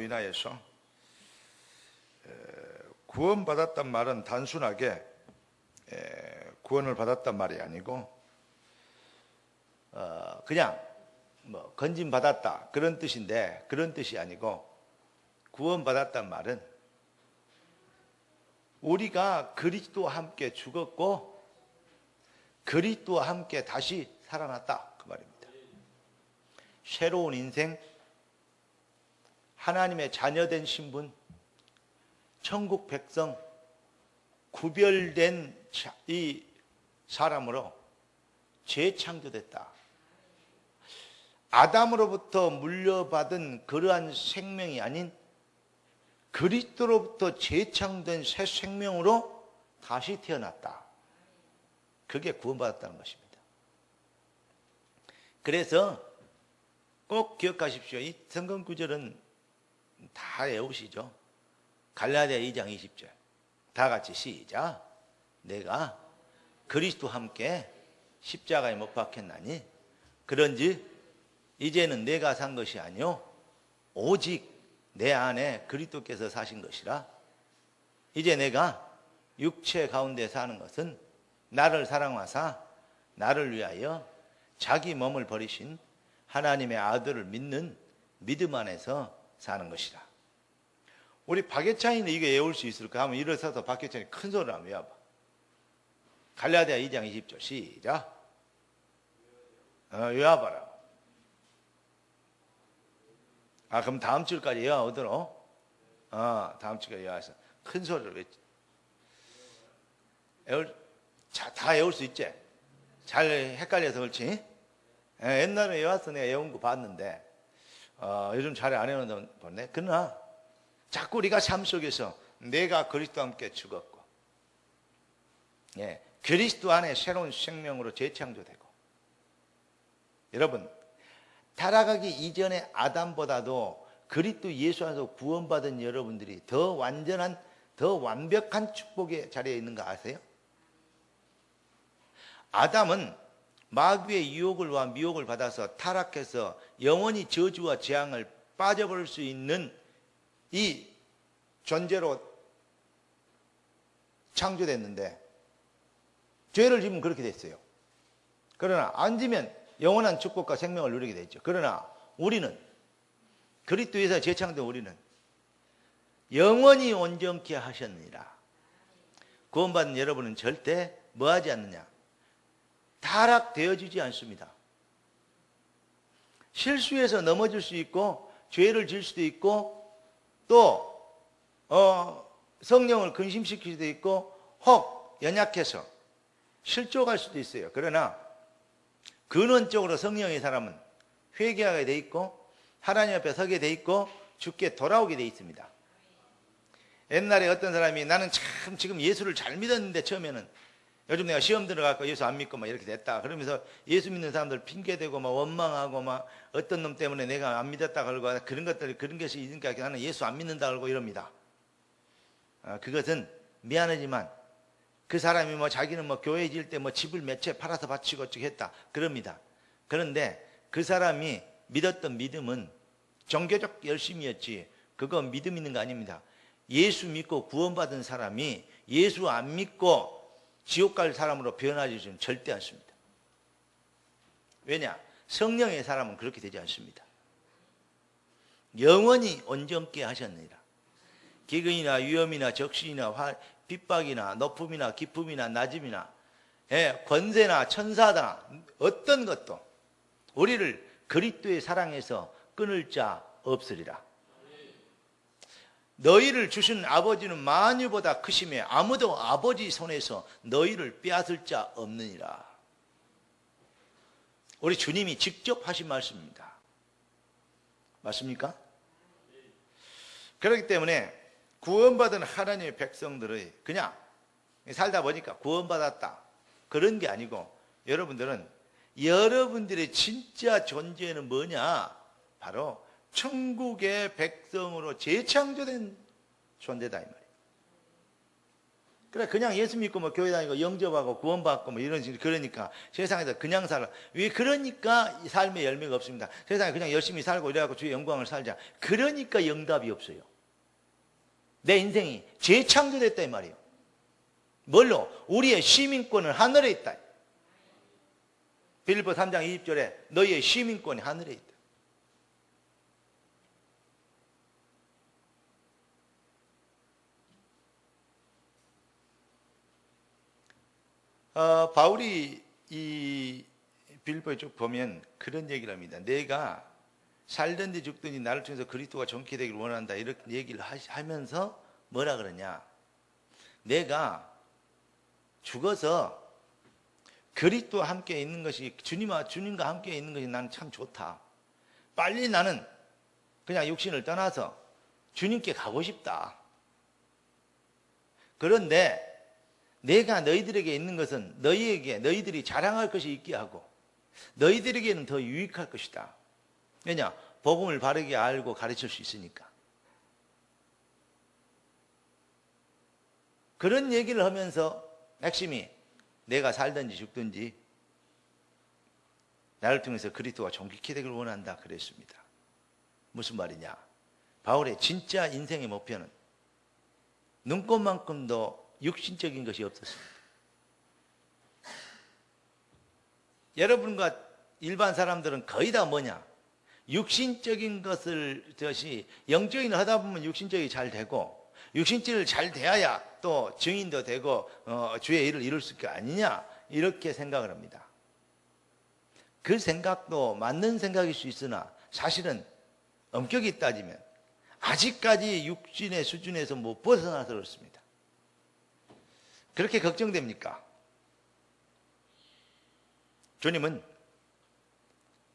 인하여서 구원받았단 말은 단순하게 구원을 받았단 말이 아니고 그냥 뭐 건짐받았다 그런 뜻인데, 그런 뜻이 아니고, 구원받았단 말은 우리가 그리스도와 함께 죽었고 그리스도와 함께 다시 살아났다, 그 말입니다. 새로운 인생, 하나님의 자녀된 신분, 천국 백성, 구별된 이 사람으로 재창조됐다. 아담으로부터 물려받은 그러한 생명이 아닌 그리스도로부터 재창된 새 생명으로 다시 태어났다. 그게 구원받았다는 것입니다. 그래서 꼭 기억하십시오. 이 성경 구절은 다 외우시죠. 갈라디아 2장 20절. 다 같이 시작. 내가 그리스도와 함께 십자가에 못 박혔나니 그런즉 이제는 내가 산 것이 아니요 오직 내 안에 그리스도께서 사신 것이라. 이제 내가 육체 가운데 사는 것은 나를 사랑하사 나를 위하여 자기 몸을 버리신 하나님의 아들을 믿는 믿음 안에서 사는 것이라. 우리 박예찬이는 이거 외울 수 있을까? 하면 일어서서 박예찬이 큰 소리로 한번 외워봐. 갈라디아 2장 20절 시작. 외워봐라. 그럼 다음 주까지 외워오도록. 다음 주까지 외워서 큰 소리로 외치. 다 외울 수 있지? 잘 헷갈려서 그렇지? 옛날에 외워서 내가 외운 거 봤는데 요즘 잘 안 외우는 보네. 그러나 자꾸 우리가 삶 속에서 내가 그리스도와 함께 죽었고 그리스도 안에 새로운 생명으로 재창조되고, 여러분 타락하기 이전의 아담보다도 그리스도 예수 안에서 구원받은 여러분들이 더 완전한, 더 완벽한 축복의 자리에 있는 거 아세요? 아담은 마귀의 유혹과 미혹을 받아서 타락해서 영원히 저주와 재앙을 빠져버릴 수 있는 이 존재로 창조됐는데 죄를 지으면 그렇게 됐어요. 그러나 안 지면 영원한 축복과 생명을 누리게 됐죠. 그러나 우리는, 그리스도에서 재창된 우리는 영원히 온전케 하셨느니라. 구원받은 여러분은 절대 뭐하지 않느냐? 타락되어지지 않습니다. 실수해서 넘어질 수 있고 죄를 지을 수도 있고 또 성령을 근심시킬 수도 있고 혹 연약해서 실족할 수도 있어요. 그러나 근원적으로 성령의 사람은 회개하게 돼 있고 하나님 앞에 서게 돼 있고 주께 돌아오게 돼 있습니다. 옛날에 어떤 사람이 나는 참 지금 예수를 잘 믿었는데 처음에는 요즘 내가 시험 들어가고 예수 안 믿고 막 이렇게 됐다. 그러면서 예수 믿는 사람들 핑계대고 막 원망하고 막 어떤 놈 때문에 내가 안 믿었다 그러고 그런 것들이, 그런 것이 있으니까 나는 예수 안 믿는다 그러고 이럽니다. 그것은 미안하지만 그 사람이 뭐 자기는 뭐 교회 지을 때 뭐 집을 몇 채 팔아서 바치고 어쩌고 했다 그럽니다. 그런데 그 사람이 믿었던 믿음은 종교적 열심이었지 그거 믿음 있는 거 아닙니다. 예수 믿고 구원받은 사람이 예수 안 믿고 지옥 갈 사람으로 변하지는 절대 않습니다. 왜냐? 성령의 사람은 그렇게 되지 않습니다. 영원히 온전케 하셨느니라. 기근이나 위험이나 적신이나 핍박이나 높음이나 기쁨이나 낮음이나 권세나 천사다 어떤 것도 우리를 그리스도의 사랑에서 끊을 자 없으리라. 너희를 주신 아버지는 만유보다 크심에 아무도 아버지 손에서 너희를 빼앗을 자 없느니라. 우리 주님이 직접 하신 말씀입니다. 맞습니까? 그렇기 때문에 구원받은 하나님의 백성들의 그냥 살다 보니까 구원받았다 그런 게 아니고, 여러분들은 여러분들의 진짜 존재는 뭐냐? 바로 천국의 백성으로 재창조된 존재다 이 말이에요. 그래, 그냥 예수 믿고 뭐 교회 다니고 영접하고 구원받고 뭐 이런 식으로 그러니까 세상에서 그냥 살아. 왜 그러니까 삶의 열매가 없습니다. 세상에 그냥 열심히 살고 이래갖고 주의 영광을 살자. 그러니까 영답이 없어요. 내 인생이 재창조됐다 이 말이에요. 뭘로? 우리의 시민권은 하늘에 있다. 빌립보 3장 20절에 너희의 시민권이 하늘에 있다. 바울이 이 빌립보에 쭉 보면 그런 얘기를 합니다. 내가 살든지 죽든지 나를 통해서 그리스도가 존귀 되기를 원한다. 이렇게 얘기를 하면서 뭐라 그러냐. 내가 죽어서 그리스도와 함께 있는 것이 주님과 함께 있는 것이 나는 참 좋다. 빨리 나는 그냥 육신을 떠나서 주님께 가고 싶다. 그런데 내가 너희들에게 있는 것은 너희들이 자랑할 것이 있게 하고 너희들에게는 더 유익할 것이다. 왜냐? 복음을 바르게 알고 가르칠 수 있으니까. 그런 얘기를 하면서 핵심이 내가 살든지 죽든지 나를 통해서 그리스도가 존귀케 되기를 원한다 그랬습니다. 무슨 말이냐? 바울의 진짜 인생의 목표는 눈꽃만큼도 육신적인 것이 없었습니다. 여러분과 일반 사람들은 거의 다 뭐냐? 육신적인 것을 영적인 일 하다 보면 육신적이 잘 되고 육신적이 잘 돼야 또 증인도 되고 주의 일을 이룰 수 있는 게 아니냐 이렇게 생각을 합니다. 그 생각도 맞는 생각일 수 있으나 사실은 엄격히 따지면 아직까지 육신의 수준에서 못 벗어나서 그렇습니다. 그렇게 걱정됩니까?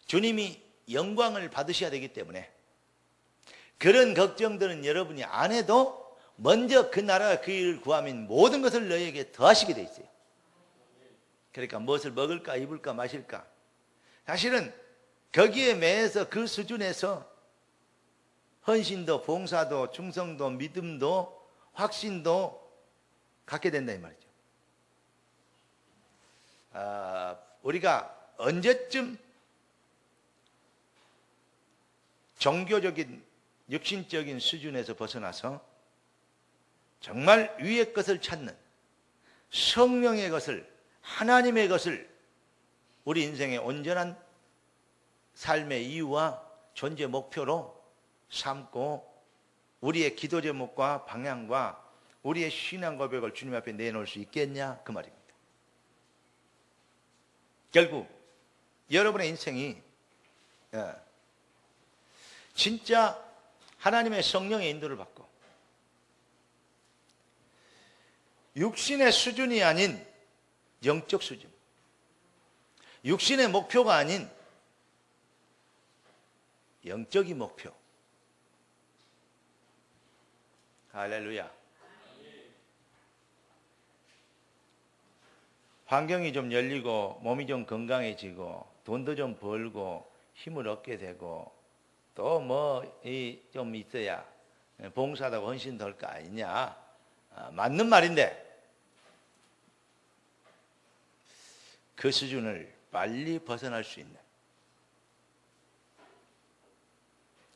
주님이 영광을 받으셔야 되기 때문에 그런 걱정들은 여러분이 안 해도 먼저 그 나라와 그 일을 구하면 모든 것을 너희에게 더하시게 돼 있어요. 그러니까 무엇을 먹을까 입을까 마실까 사실은 거기에 매해서 그 수준에서 헌신도 봉사도 충성도 믿음도 확신도 갖게 된다 이 말이죠. 우리가 언제쯤 종교적인 육신적인 수준에서 벗어나서 정말 위의 것을 찾는 성령의 것을 하나님의 것을 우리 인생의 온전한 삶의 이유와 존재 목표로 삼고 우리의 기도 제목과 방향과 우리의 신앙 고백을 주님 앞에 내놓을 수 있겠냐 그 말입니다. 결국 여러분의 인생이 진짜 하나님의 성령의 인도를 받고 육신의 수준이 아닌 영적 수준, 육신의 목표가 아닌 영적인 목표. 할렐루야. 환경이 좀 열리고 몸이 좀 건강해지고 돈도 좀 벌고 힘을 얻게 되고 또 뭐 좀 있어야 봉사도 하고 헌신도 할 거 아니냐. 맞는 말인데 그 수준을 빨리 벗어날 수 있는.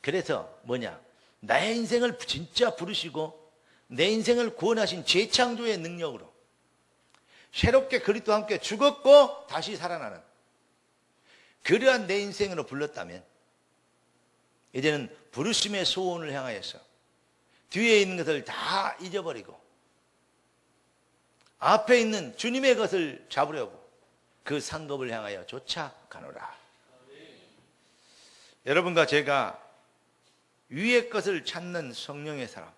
그래서 뭐냐? 나의 인생을 진짜 부르시고 내 인생을 구원하신 재창조의 능력으로 새롭게 그리스도와 함께 죽었고 다시 살아나는 그러한 내 인생으로 불렀다면 이제는 부르심의 소원을 향하여서 뒤에 있는 것을 다 잊어버리고 앞에 있는 주님의 것을 잡으려고 그 상급을 향하여 쫓아가노라. 여러분과 제가 위의 것을 찾는 성령의 사람,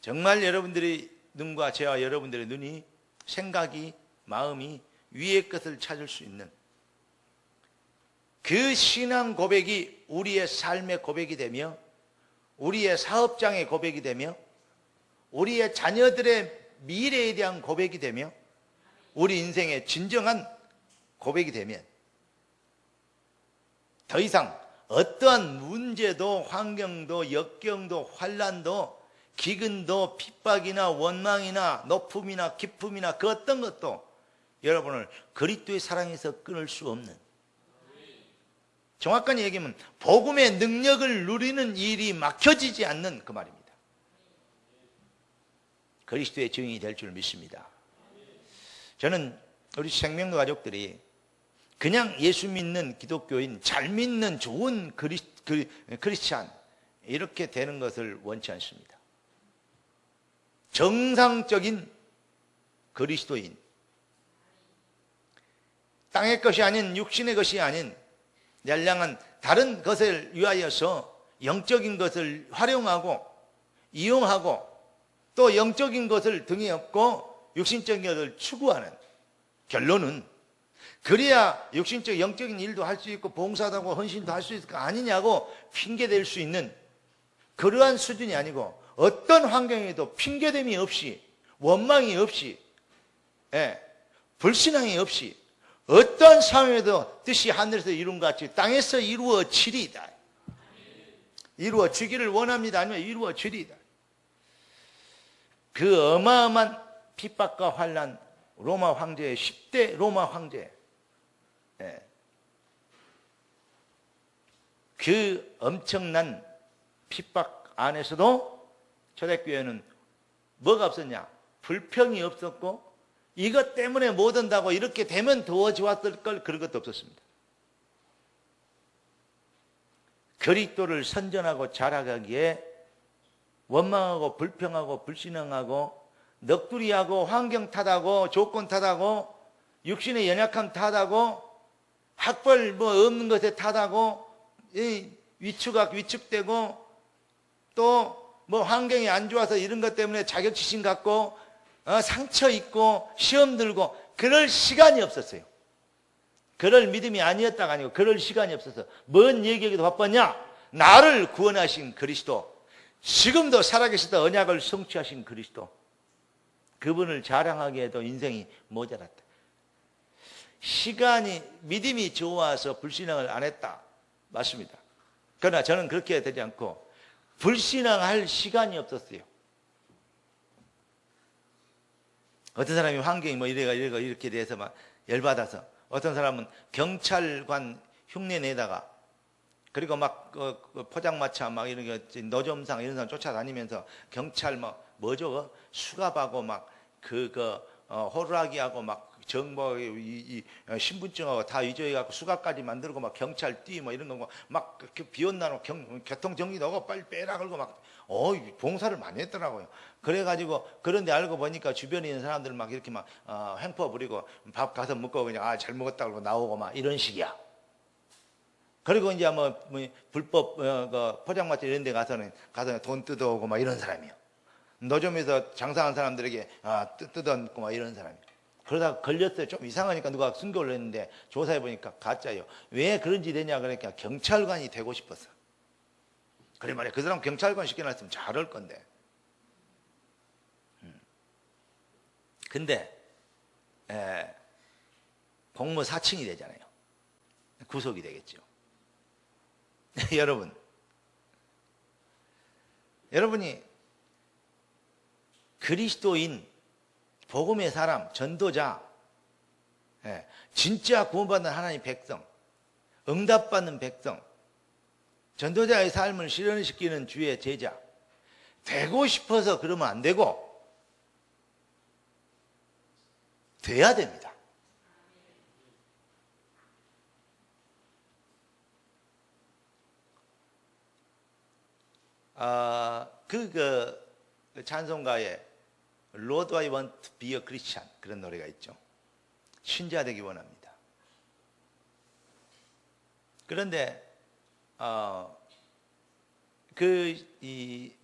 정말 여러분들의 눈과 저와 여러분들의 눈이 생각이 마음이 위의 것을 찾을 수 있는 그 신앙 고백이 우리의 삶의 고백이 되며 우리의 사업장의 고백이 되며 우리의 자녀들의 미래에 대한 고백이 되며 우리 인생의 진정한 고백이 되면 더 이상 어떠한 문제도 환경도 역경도 환난도 기근도 핍박이나 원망이나 높음이나 기쁨이나 그 어떤 것도 여러분을 그리스도의 사랑에서 끊을 수 없는, 정확하게 얘기하면 복음의 능력을 누리는 일이 막혀지지 않는 그 말입니다. 그리스도의 증인이 될 줄 믿습니다. 저는 우리 생명과 가족들이 그냥 예수 믿는 기독교인, 잘 믿는 좋은 크리스찬 이렇게 되는 것을 원치 않습니다. 정상적인 그리스도인, 땅의 것이 아닌, 육신의 것이 아닌 얄량한 다른 것을 위하여서 영적인 것을 활용하고 이용하고 또 영적인 것을 등에 업고 육신적인 것을 추구하는, 결론은 그래야 육신적 영적인 일도 할 수 있고 봉사도 하고 헌신도 할 수 있을 거 아니냐고 핑계댈 수 있는 그러한 수준이 아니고, 어떤 환경에도 핑계됨이 없이, 원망이 없이, 불신앙이 없이 어떤 상황에도 뜻이 하늘에서 이룬 것 같이 땅에서 이루어지리이다. 이루어지기를 원합니다. 아니면 이루어지리이다. 그 어마어마한 핍박과 환난, 로마 황제, 10대 로마 황제, 그 엄청난 핍박 안에서도 초대교회는 뭐가 없었냐? 불평이 없었고, 이것 때문에 못 온다고 이렇게 되면 더 좋았을 걸, 그런 것도 없었습니다. 그리스도를 선전하고 자라가기에 원망하고 불평하고 불신앙하고 넋두리하고 환경 탓하고 조건 탓하고 육신의 연약함 탓하고 학벌 뭐 없는 것에 탓하고 위축되고 또 뭐 환경이 안 좋아서 이런 것 때문에 자격지심 갖고 상처 입고 시험 들고 그럴 시간이 없었어요. 그럴 믿음이 아니었다가 아니고 그럴 시간이 없어서 뭔 얘기하기도 바빴냐? 나를 구원하신 그리스도, 지금도 살아계시다 언약을 성취하신 그리스도, 그분을 자랑하기에도 인생이 모자랐다. 시간이, 믿음이 좋아서 불신앙을 안 했다, 맞습니다. 그러나 저는 그렇게 되지 않고 불신앙할 시간이 없었어요. 어떤 사람이 환경이 뭐 이렇게 돼서 막 열받아서, 어떤 사람은 경찰관 흉내 내다가, 그리고 막 포장마차 막 이런 게 노점상 이런 사람 쫓아다니면서 경찰 뭐죠? 수갑하고 막 호루라기하고 막 정보 이 신분증하고 다 위조해갖고 수갑까지 만들고 막 경찰 띠 뭐 이런 거 막 비온다고 교통 정리도 하고 빨리 빼라 그러고 막 봉사를 많이 했더라고요. 그래가지고 그런데 알고 보니까 주변에 있는 사람들 막 이렇게 막 횡포 부리고 밥 가서 먹고 그냥 잘 먹었다 그러고 나오고 막 이런 식이야. 그리고 이제 뭐 불법 포장마차 이런 데 가서 돈 뜯어오고 막 이런 사람이요. 노점에서 장사하는 사람들에게 뜯어놓고 막 이런 사람이요. 그러다가 걸렸어요. 좀 이상하니까 누가 순교를 했는데 조사해 보니까 가짜예요. 왜 그런 짓 했냐 그러니까 경찰관이 되고 싶었어. 그래 말이야. 그 사람 경찰관 시켜놨으면 잘할 건데. 근데 공무 사칭이 되잖아요. 구속이 되겠죠. 여러분이 그리스도인, 복음의 사람, 전도자, 진짜 구원받는 하나님의 백성, 응답받는 백성, 전도자의 삶을 실현시키는 주의 제자 되고 싶어서 그러면 안 되고 돼야 됩니다. 그 찬송가에 Lord, I want to be a Christian 그런 노래가 있죠. 신자 되기 원합니다. 그런데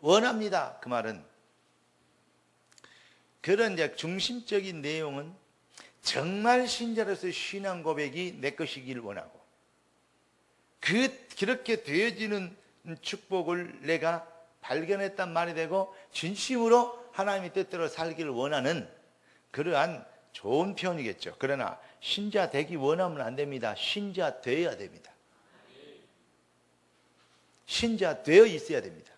원합니다 그 말은, 그런 이제 중심적인 내용은 정말 신자로서의 신앙 고백이 내 것이길 원하고, 그렇게 되어지는 축복을 내가 발견했단 말이 되고 진심으로 하나님의 뜻대로 살기를 원하는 그러한 좋은 표현이겠죠. 그러나 신자 되기 원하면 안 됩니다. 신자 되어야 됩니다. 신자 되어 있어야 됩니다.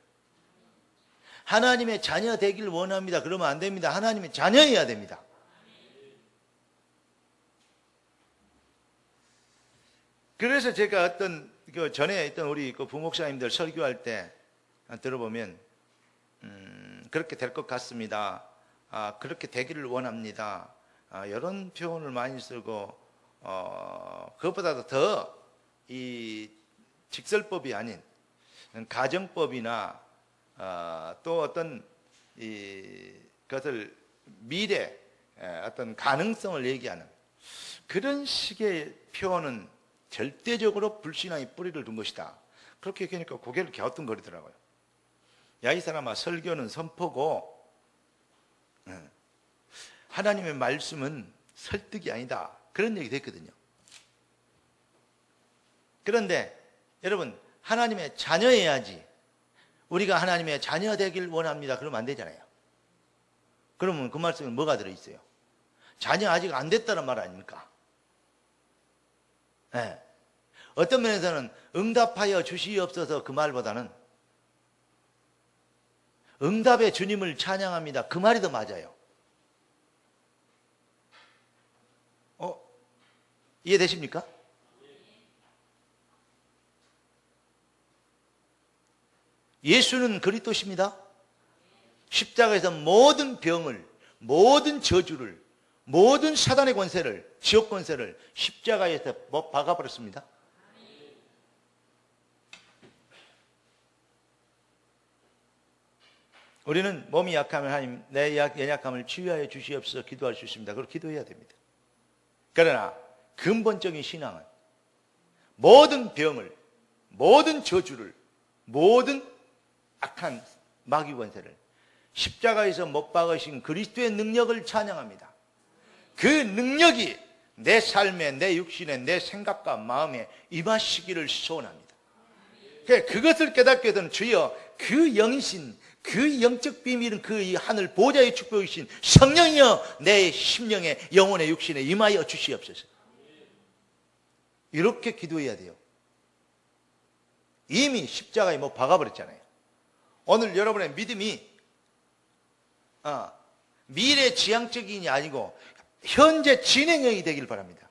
하나님의 자녀 되길 원합니다. 그러면 안 됩니다. 하나님의 자녀여야 됩니다. 그래서 제가 어떤 그 전에 있던 우리 그 부목사님들 설교할 때 들어보면 그렇게 될 것 같습니다. 그렇게 되기를 원합니다. 이런 표현을 많이 쓰고 그것보다도 더 이 직설법이 아닌 가정법이나 또 어떤 그것을 미래 어떤 가능성을 얘기하는 그런 식의 표현은 절대적으로 불신앙의 뿌리를 둔 것이다. 그렇게 얘기하니까 고개를 갸우뚱거리더라고요. 야, 이 사람아, 설교는 선포고 하나님의 말씀은 설득이 아니다. 그런 얘기도 했거든요. 그런데 여러분, 하나님의 자녀여야지. 우리가 하나님의 자녀 되길 원합니다. 그러면 안 되잖아요. 그러면 그 말씀에 뭐가 들어있어요? 자녀 아직 안 됐다는 말 아닙니까? 네. 어떤 면에서는 응답하여 주시옵소서 그 말보다는 응답의 주님을 찬양합니다. 그 말이 더 맞아요. 이해되십니까? 예수는 그리스도십니다. 십자가에서 모든 병을, 모든 저주를, 모든 사단의 권세를, 지옥 권세를 십자가에서 박아버렸습니다. 우리는 몸이 약하면 하나님 내 연약함을 치유하여 주시옵소서 기도할 수 있습니다. 그걸 기도해야 됩니다. 그러나 근본적인 신앙은 모든 병을, 모든 저주를, 모든 악한 마귀 권세를 십자가에서 못 박으신 그리스도의 능력을 찬양합니다. 그 능력이 내 삶에, 내 육신에, 내 생각과 마음에 임하시기를 소원합니다. 그것을 깨닫게 되는 주여 그 영이신, 그 영적 비밀은 그 하늘 보좌의 축복이신 성령이여 내 심령에, 영혼의 육신에 임하여 주시옵소서. 이렇게 기도해야 돼요. 이미 십자가에 못 박아버렸잖아요. 오늘 여러분의 믿음이 미래 지향적인이 아니고 현재 진행형이 되길 바랍니다.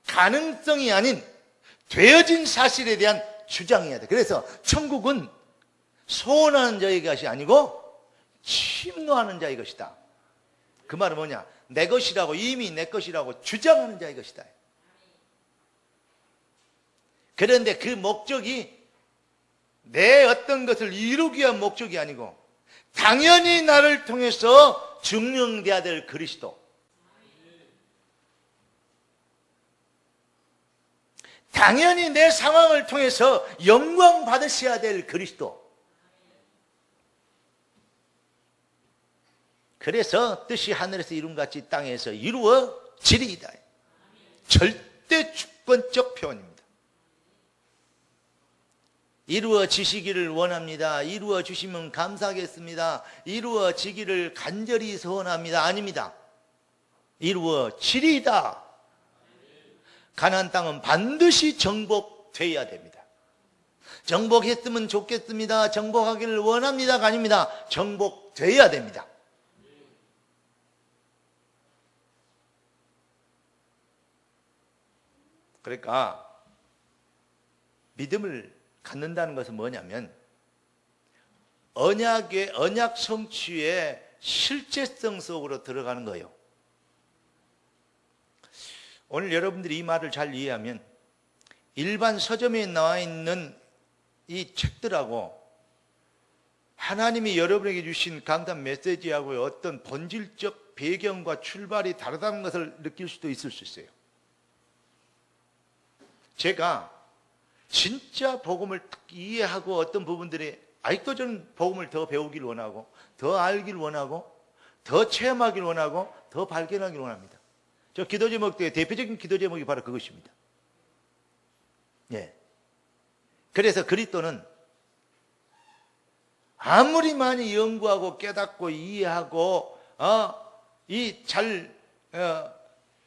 가능성이 아닌 되어진 사실에 대한 주장이어야 돼. 그래서 천국은 소원하는 자의 것이 아니고 침노하는 자의 것이다. 그 말은 뭐냐? 내 것이라고, 이미 내 것이라고 주장하는 자의 것이다. 그런데 그 목적이 내 어떤 것을 이루기 위한 목적이 아니고 당연히 나를 통해서 증명돼야 될 그리스도, 당연히 내 상황을 통해서 영광 받으셔야 될 그리스도. 그래서 뜻이 하늘에서 이룬같이 땅에서 이루어지리이다. 절대 주권적 표현입니다. 이루어지시기를 원합니다. 이루어주시면 감사하겠습니다. 이루어지기를 간절히 소원합니다. 아닙니다. 이루어지리이다. 가나안 땅은 반드시 정복되어야 됩니다. 정복했으면 좋겠습니다. 정복하기를 원합니다가 아닙니다. 정복되어야 됩니다. 그러니까 믿음을 갖는다는 것은 뭐냐면 언약 성취의 실제성 속으로 들어가는 거예요. 오늘 여러분들이 이 말을 잘 이해하면 일반 서점에 나와 있는 이 책들하고 하나님이 여러분에게 주신 강단 메시지하고의 어떤 본질적 배경과 출발이 다르다는 것을 느낄 수도 있을 수 있어요. 제가 진짜 복음을 이해하고 어떤 부분들이 아직도 저는 복음을 더 배우길 원하고 더 알길 원하고 더 체험하길 원하고 더 발견하길 원합니다. 저 기도 제목 때 대표적인 기도 제목이 바로 그것입니다. 예. 그래서 그리스도는 아무리 많이 연구하고 깨닫고 이해하고 잘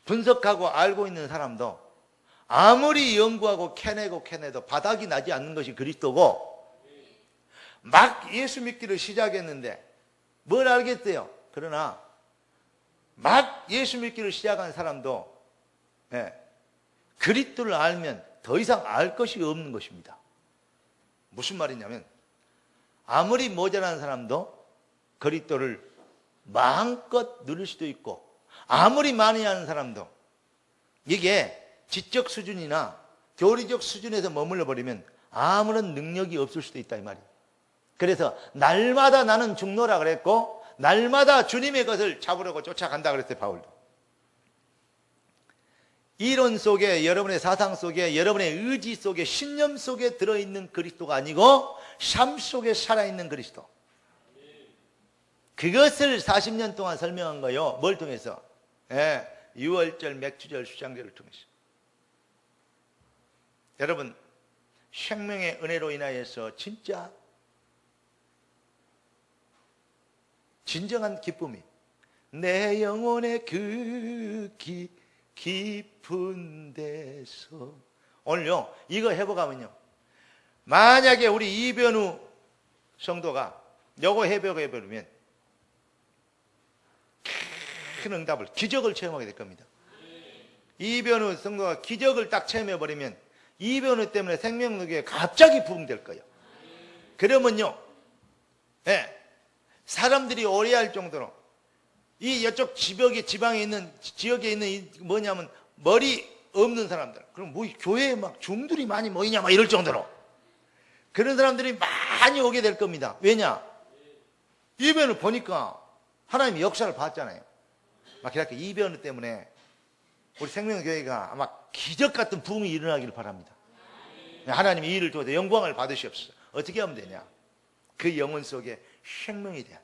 분석하고 알고 있는 사람도 아무리 연구하고 캐내도 바닥이 나지 않는 것이 그리스도고, 막 예수 믿기를 시작했는데 뭘 알겠대요. 그러나 막 예수 믿기를 시작한 사람도 그리스도를 알면 더 이상 알 것이 없는 것입니다. 무슨 말이냐면 아무리 모자란 사람도 그리스도를 마음껏 누릴 수도 있고 아무리 많이 하는 사람도 이게 지적 수준이나 교리적 수준에서 머물러 버리면 아무런 능력이 없을 수도 있다 이 말이에요. 그래서 날마다 나는 죽노라 그랬고 날마다 주님의 것을 잡으려고 쫓아간다 그랬어요. 바울도. 이론 속에 여러분의 사상 속에 여러분의 의지 속에 신념 속에 들어있는 그리스도가 아니고 삶 속에 살아있는 그리스도. 그것을 40년 동안 설명한 거요. 뭘 통해서? 유월절, 맥주절, 수장절을 통해서. 여러분 생명의 은혜로 인하여서 진정한 기쁨이 내 영혼의 그 깊은 데서 오늘요 이거 해보가면요 만약에 우리 이변우 성도가 요거 해보면 큰 응답을 기적을 체험하게 될 겁니다. 이변우 성도가 기적을 딱 체험해버리면 이변우 때문에 생명력에 갑자기 부흥될 거예요. 그러면요 사람들이 오해할 정도로 이쪽 지방에 있는 지역에 있는 뭐냐면 머리 없는 사람들 그럼 뭐 교회에 막 중들이 많이 모이냐 막 이럴 정도로 그런 사람들이 많이 오게 될 겁니다. 왜냐? 이변을 보니까 하나님의 역사를 봤잖아요. 막 이렇게 이변 때문에 우리 생명교회가 아마 기적 같은 부흥이 일어나기를 바랍니다. 하나님이 이 일을 통해서 영광을 받으시옵소서. 어떻게 하면 되냐? 그 영혼 속에 생명이 돼야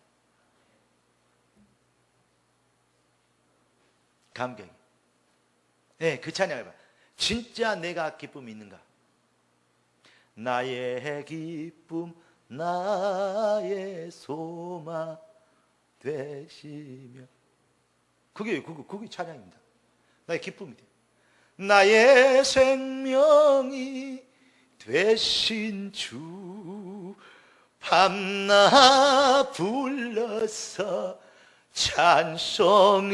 감격이. 그 찬양을 봐. 진짜 내가 기쁨이 있는가? 나의 기쁨 나의 소망 되시며 그게 찬양입니다. 나의 기쁨이 돼. 나의 생명이 되신 주 밤낮 불러서 찬송을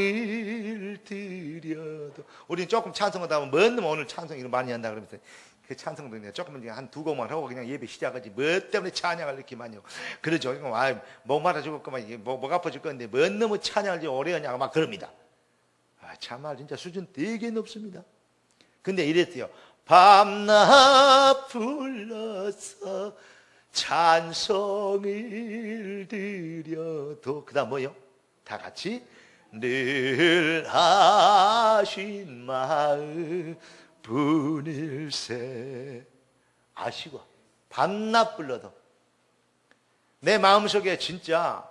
드려도 우리는 조금 찬송하다 보면 뭔 놈 오늘 찬송 이런 많이 한다 그러면서 그 찬송도 그냥 조금 한 두 곡만 하고 그냥 예배 시작하지 뭐 때문에 찬양을 이렇게 많이 하고 그러죠. 목 말아 죽었구만 목 아파 죽겠는데 뭔 놈의 찬양을 오래 하냐고 막 그럽니다. 참말 진짜 수준 되게 높습니다. 근데 이랬어요. 밤낮 불러서 찬송을 드려도 그 다음 뭐요? 다 같이 늘 하신 마음 분일세 아시고 밤낮 불러도 내 마음속에 진짜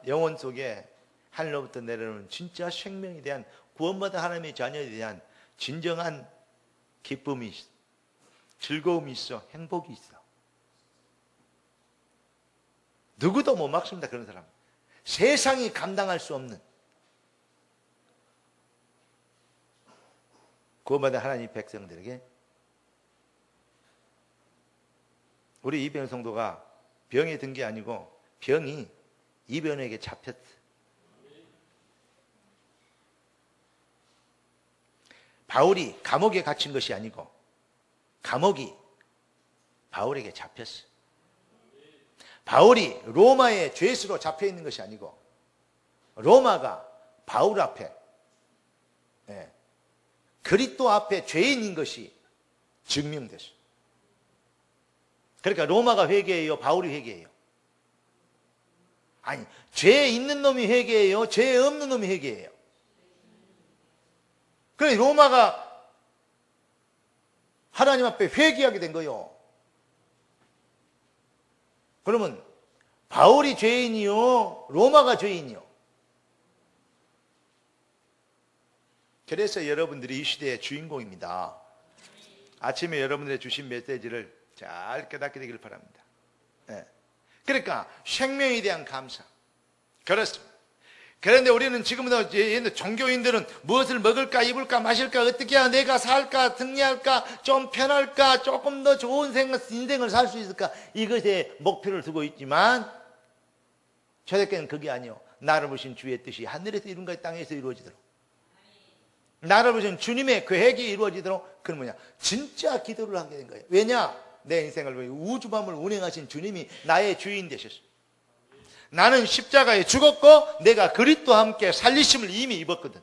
영혼 속에 하늘로부터 내려오는 진짜 생명에 대한 구원받은 하나님의 자녀에 대한 진정한 기쁨이 있어 즐거움이 있어 행복이 있어. 누구도 못 막습니다. 그런 사람 세상이 감당할 수 없는 구원받은 하나님 백성들에게 우리 이변 성도가 병에 든 게 아니고 병이 이변에게 잡혔어. 바울이 감옥에 갇힌 것이 아니고 감옥이 바울에게 잡혔어. 바울이 로마의 죄수로 잡혀 있는 것이 아니고 로마가 바울 앞에 그리스도 앞에 죄인인 것이 증명됐어. 그러니까 로마가 회개해요? 바울이 회개해요? 아니, 죄 있는 놈이 회개해요? 죄 없는 놈이 회개해요? 그래 로마가 하나님 앞에 회개하게 된 거요. 그러면 바울이 죄인이요? 로마가 죄인이요? 그래서 여러분들이 이 시대의 주인공입니다. 아침에 여러분들의 주신 메시지를 잘 깨닫게 되기를 바랍니다. 그러니까 생명에 대한 감사. 그렇습니다. 그런데 우리는 지금부터 옛날 종교인들은 무엇을 먹을까, 입을까, 마실까, 어떻게 해야 내가 살까, 승리할까, 좀 편할까, 조금 더 좋은 인생을 살 수 있을까, 이것에 목표를 두고 있지만 초대교회는 그게 아니요. 나를 부르신 주의 뜻이 하늘에서 이룬 것 땅에서 이루어지도록, 나를 부르신 주님의 계획이 이루어지도록, 그건 뭐냐, 진짜 기도를 하게 된 거예요. 왜냐, 내 인생을 우주만물 운행하신 주님이 나의 주인 되셨어요. 나는 십자가에 죽었고 내가 그리스도와 함께 살리심을 이미 입었거든.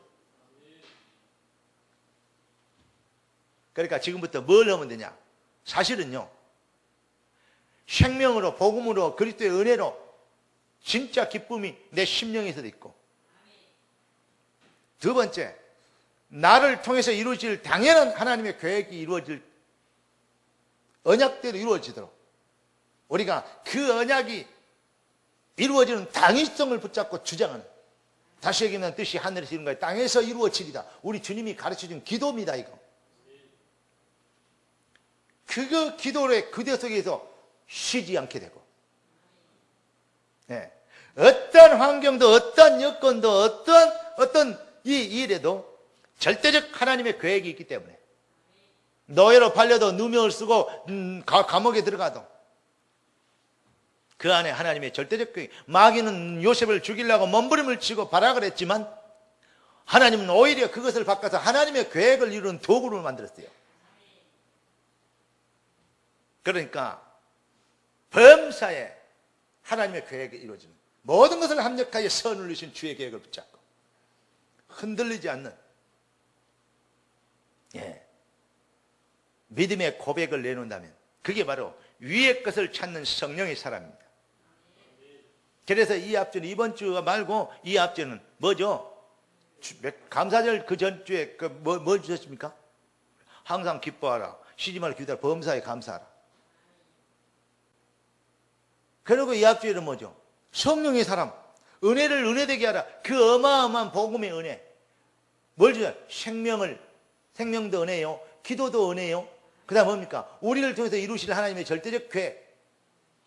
그러니까 지금부터 뭘 하면 되냐, 사실은요, 생명으로, 복음으로, 그리스도의 은혜로 진짜 기쁨이 내 심령에서도 있고, 두 번째, 나를 통해서 이루어질 당연한 하나님의 계획이 이루어질, 언약대로 이루어지도록 우리가 그 언약이 이루어지는 당위성을 붙잡고 주장하는, 다시 얘기하면 뜻이 하늘에서 이룬 거야 땅에서 이루어지리다. 우리 주님이 가르쳐준 기도입니다. 이거 그 기도의 그대 속에서 쉬지 않게 되고, 네. 어떤 환경도, 어떤 여건도, 어떤 이 일에도 절대적 하나님의 계획이 있기 때문에, 노예로 팔려도 누명을 쓰고 감옥에 들어가도 그 안에 하나님의 절대적 계획. 마귀는 요셉을 죽이려고 몸부림을 치고 발악을 했지만 하나님은 오히려 그것을 바꿔서 하나님의 계획을 이루는 도구를 만들었어요. 그러니까 범사에 하나님의 계획이 이루어지는, 모든 것을 합력하여 선을 누리신 주의 계획을 붙잡고 흔들리지 않는, 믿음의 고백을 내놓는다면 그게 바로 위의 것을 찾는 성령의 사람입니다. 그래서 이 앞주는, 이번 주 말고 이 앞주는 뭐죠? 감사절 그 전주에 뭘 주셨습니까? 항상 기뻐하라, 쉬지 말고 기도하라, 범사에 감사하라. 그리고 이 앞주에는 뭐죠? 성령의 사람, 은혜를 은혜되게 하라. 그 어마어마한 복음의 은혜. 뭘 주냐? 생명도 은혜요, 기도도 은혜요, 그 다음 뭡니까? 우리를 통해서 이루실 하나님의 절대적 계획,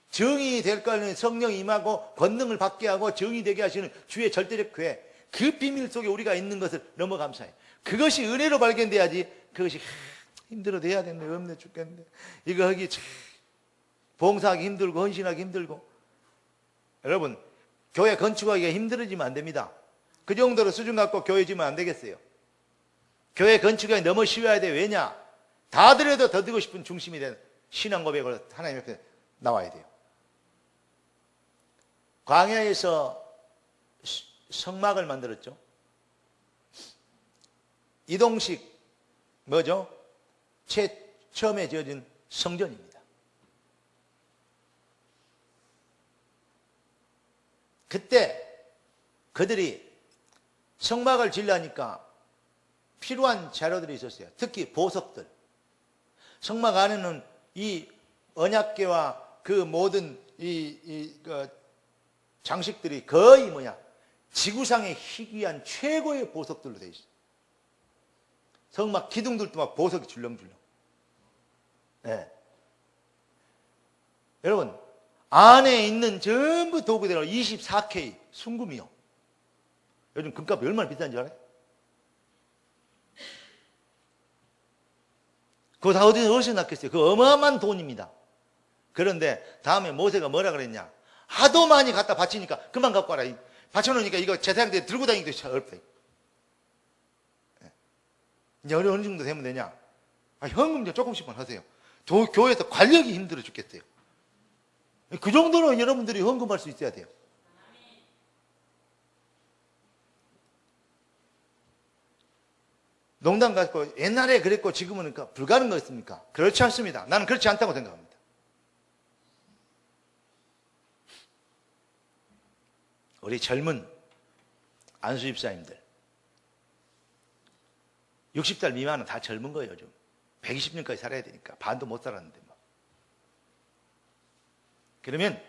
정의 될 거는 성령이 임하고 권능을 받게 하고 정의 되게 하시는 주의 절대적 계획, 그 비밀 속에 우리가 있는 것을 너무 감사해요. 그것이 은혜로 발견돼야지. 그것이 힘들어도 해야 되는데, 없네 죽겠는데, 이거 하기 봉사하기 힘들고 헌신하기 힘들고. 여러분, 교회 건축하기가 힘들어지면 안 됩니다. 그 정도로 수준 갖고 교회 지면 안 되겠어요. 교회 건축하기 너무 쉬워야 돼요. 왜냐? 다 드려도 더 드리고 싶은 중심이 되는 신앙 고백으로 하나님 앞에 나와야 돼요. 광야에서 성막을 만들었죠. 이동식 뭐죠? 처음에 지어진 성전입니다. 그때 그들이 성막을 지으려니까 필요한 자료들이 있었어요. 특히 보석들. 성막 안에는 이 언약궤와 그 모든 그 장식들이 거의 지구상의 희귀한 최고의 보석들로 되어 있어요. 성막 기둥들도 막 보석이 줄렁줄렁. 네. 여러분, 안에 있는 전부 도구대로 24K 순금이요. 요즘 금값이 얼마나 비싼지 알아요? 그거 다 어디서 났겠어요? 그 어마어마한 돈입니다. 그런데 다음에 모세가 뭐라 그랬냐? 하도 많이 갖다 바치니까 그만 갖고 와라. 바쳐놓으니까 이거 제사장들이 들고 다니기도 참 어렵다. 이제 어느 정도 되면 되냐? 현금 좀 조금씩만 하세요. 교회에서 관리하기 힘들어 죽겠어요. 그 정도로 여러분들이 헌금할 수 있어야 돼요. 농담 같고 옛날에 그랬고 지금은 불가능하겠습니까? 그렇지 않습니다. 나는 그렇지 않다고 생각합니다. 우리 젊은 안수 집사님들 60살 미만은 다 젊은 거예요. 요즘 120년까지 살아야 되니까 반도 못 살았는데 뭐. 그러면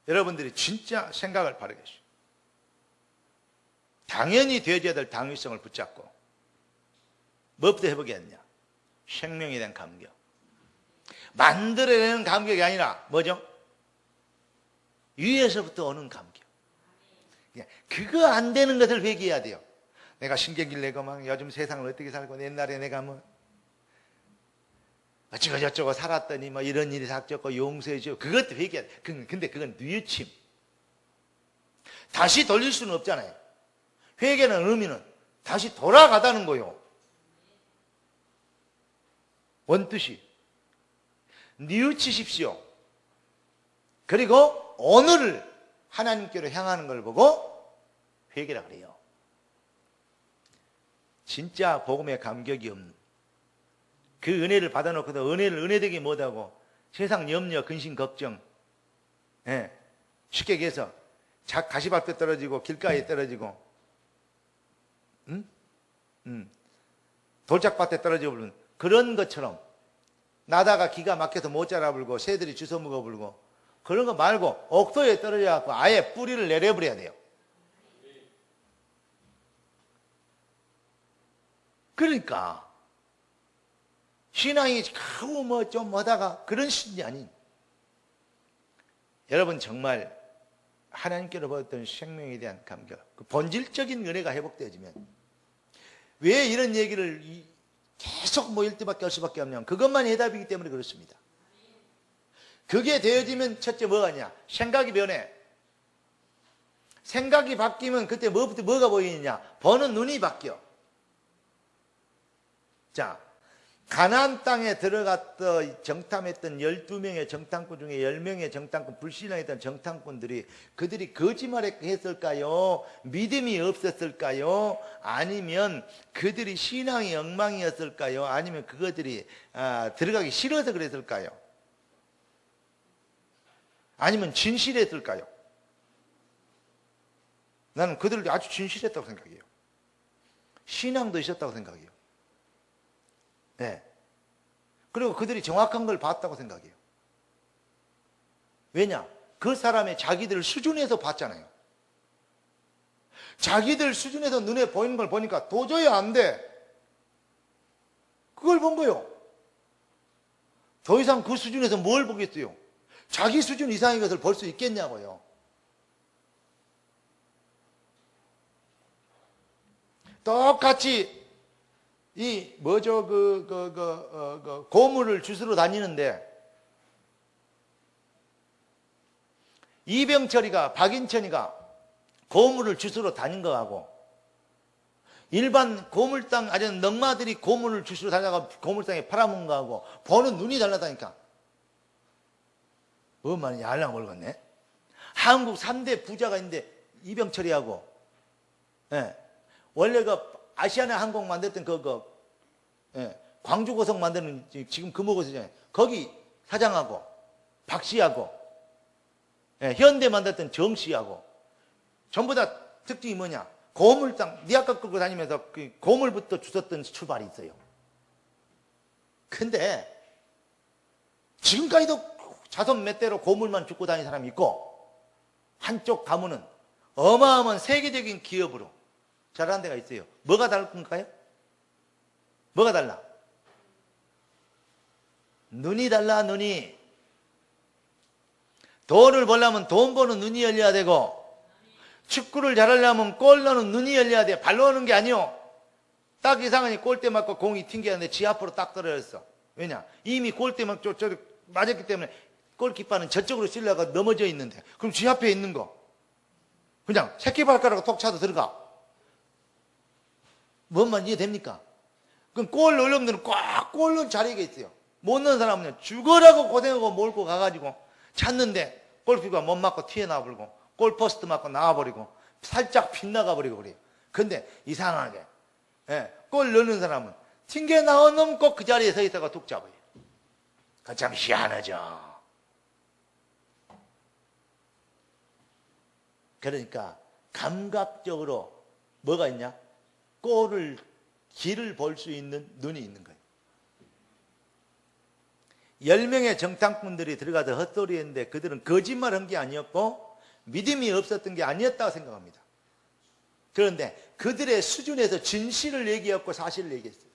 여러분들이 진짜 생각을 바르게 하시오. 당연히 되어져야 될 당위성을 붙잡고 뭐부터 해보겠냐? 생명에 대한 감격. 만들어내는 감격이 아니라 뭐죠? 위에서부터 오는 감격. 그거 안 되는 것을 회개해야 돼요. 내가 신경질 내고 막 요즘 세상을 어떻게 살고 옛날에 내가 뭐 어쩌고 저쩌고 살았더니 뭐 이런 일이 닥쳤고 용서해줘. 그것도 회개해야 돼. 근데 그건 뉘우침. 다시 돌릴 수는 없잖아요. 회개는 의미는 다시 돌아가다는 거요. 원뜻이. 뉘우치십시오. 그리고 오늘을 하나님께로 향하는 걸 보고 회개라 그래요. 진짜 복음에 감격이 없는 그 은혜를 받아놓고도 은혜를 은혜되게 못하고 세상 염려, 근심, 걱정, 쉽게 얘기해서 가시밭에 떨어지고 길가에 떨어지고 돌짝밭에 떨어지고 그런 것처럼 나다가 기가 막혀서 못 자라 불고 새들이 주워 먹어 불고 그런 거 말고 옥토에 떨어져 갖고 아예 뿌리를 내려버려야 돼요. 그러니까 신앙이 크고 뭐 좀 뭐다가 그런 신이 아닌 여러분 정말 하나님께로 받았던 생명에 대한 감격, 그 본질적인 은혜가 회복되어지면 왜 이런 얘기를 계속 모일 때밖에 할 수밖에 없냐면 그것만 해답이기 때문에 그렇습니다. 그게 되어지면 첫째 뭐가 있냐? 생각이 변해. 생각이 바뀌면 그때 뭐가 보이느냐? 보는 눈이 바뀌어. 자, 가나안 땅에 들어갔던 정탐했던 12명의 정탐꾼 중에 10명의 정탐꾼, 불신앙했던 정탐꾼들이 그들이 거짓말했을까요? 믿음이 없었을까요? 아니면 그들이 신앙이 엉망이었을까요? 아니면 그것들이 들어가기 싫어서 그랬을까요? 아니면 진실했을까요? 나는 그들도 아주 진실했다고 생각해요. 신앙도 있었다고 생각해요. 네. 그리고 그들이 정확한 걸 봤다고 생각해요. 왜냐? 그 사람의 자기들 수준에서 봤잖아요. 자기들 수준에서 눈에 보이는 걸 보니까 도저히 안 돼. 그걸 본 거예요. 더 이상 그 수준에서 뭘 보겠어요? 자기 수준 이상의 것을 볼 수 있겠냐고요. 똑같이 이 뭐죠 고물을 주스러 다니는데 이병철이가 박인천이가 고물을 주스러 다닌 거하고 일반 고물당 아주 넝마들이 고물을 주스러 다녀가 고물당에 팔아먹은 거하고 보는 눈이 달라다니까. 얼마나 얄랑 모르겠네. 한국 3대 부자가 있는데 이병철이하고 원래 그 아시아나 항공 만들었던 광주고속 만드는 지금 금호고속이잖아요. 거기 사장하고 박씨하고 현대 만들었던 정씨하고 전부 다 특징이 뭐냐? 고물당 니 아까 끌고 다니면서 그 고물부터 주웠던 출발이 있어요. 근데 지금까지도 자손 몇 대로 고물만 줍고 다니는 사람이 있고 한쪽 가문은 어마어마한 세계적인 기업으로 잘하는 데가 있어요. 뭐가 다를 건가요? 뭐가 달라? 눈이 달라, 눈이. 돈을 벌려면 돈 버는 눈이 열려야 되고 축구를 잘하려면 골 넣는 눈이 열려야 돼. 발로 하는 게 아니요. 딱 이상하니 골대 맞고 공이 튕겼는데 지 앞으로 딱 떨어졌어. 왜냐? 이미 골대 맞고 맞았기 때문에 골키퍼는 저쪽으로 찔러가 넘어져 있는데 그럼 지 앞에 있는 거 그냥 새끼발가락으로 톡 차도 들어가. 뭔 말인지 이해됩니까? 그럼 골 넣으려면 꼭 골 넣은 자리가 있어요. 못 넣은 사람은 죽으라고 고생하고 몰고 가가지고 찾는데 골키퍼가 못 맞고 튀어나와버리고 골포스트 맞고 나와버리고 살짝 빗나가버리고 그래요. 근데 이상하게 골 넣는 사람은 튕겨 나온 놈 꼭 그 자리에 서 있다가 툭 잡아요. 그 참 희한하죠. 그러니까 감각적으로 뭐가 있냐? 길을 볼 수 있는 눈이 있는 거예요. 10명의 정탐꾼들이 들어가서 헛소리 했는데 그들은 거짓말한 게 아니었고 믿음이 없었던 게 아니었다고 생각합니다. 그런데 그들의 수준에서 진실을 얘기했고 사실을 얘기했어요.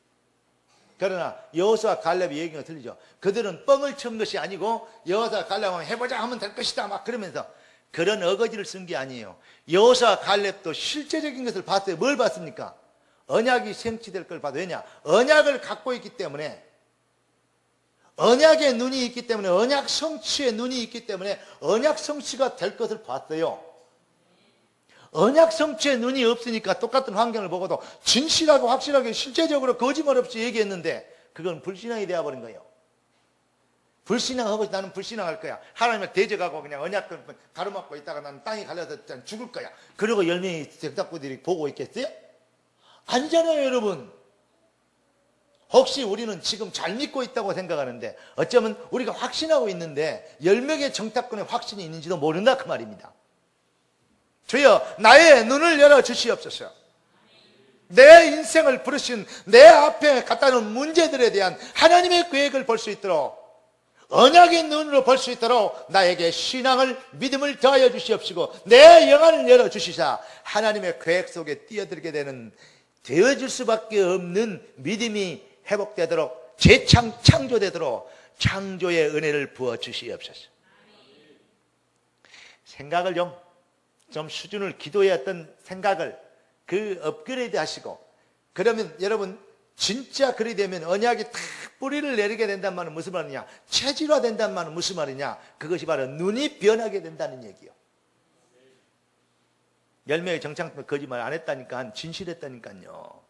그러나 여호수아 갈렙의 얘기가 틀리죠. 그들은 뻥을 친 것이 아니고 여호수아 갈렙 하면 해보자 하면 될 것이다 막 그러면서 그런 어거지를 쓴 게 아니에요. 여호수아 갈렙도 실제적인 것을 봤어요. 뭘 봤습니까? 언약이 성취될 걸 봐도. 왜냐? 언약을 갖고 있기 때문에, 언약의 눈이 있기 때문에, 언약 성취의 눈이 있기 때문에 언약 성취가 될 것을 봤어요. 언약 성취의 눈이 없으니까 똑같은 환경을 보고도 진실하고 확실하게 실제적으로 거짓말 없이 얘기했는데 그건 불신앙이 되어버린 거예요. 불신앙하고 나는 불신앙할 거야. 하나님을 대적하고 그냥 언약을 가로막고 있다가 나는 땅이 갈려서 죽을 거야. 그리고 10명의 적답구들이 보고 있겠어요? 아니잖아요, 여러분. 혹시 우리는 지금 잘 믿고 있다고 생각하는데 어쩌면 우리가 확신하고 있는데 10명의 정탐꾼의 확신이 있는지도 모른다 그 말입니다. 주여 나의 눈을 열어주시옵소서. 내 인생을 부르신 내 앞에 갖다 놓은 문제들에 대한 하나님의 계획을 볼 수 있도록, 언약의 눈으로 볼 수 있도록 나에게 신앙을, 믿음을 더하여 주시옵시고 내 영안을 열어주시사 하나님의 계획 속에 뛰어들게 되어질 수밖에 없는 믿음이 회복되도록, 재창조되도록 창조의 은혜를 부어주시옵소서. 생각을 좀 수준을, 기도의 어떤 생각을 업그레이드 하시고, 그러면 여러분 진짜 그리 되면 언약이 탁 뿌리를 내리게 된단 말은 무슨 말이냐? 체질화 된단 말은 무슨 말이냐? 그것이 바로 눈이 변하게 된다는 얘기요. 10명의 정창꾼 거짓말 안 했다니까, 진실했다니까요.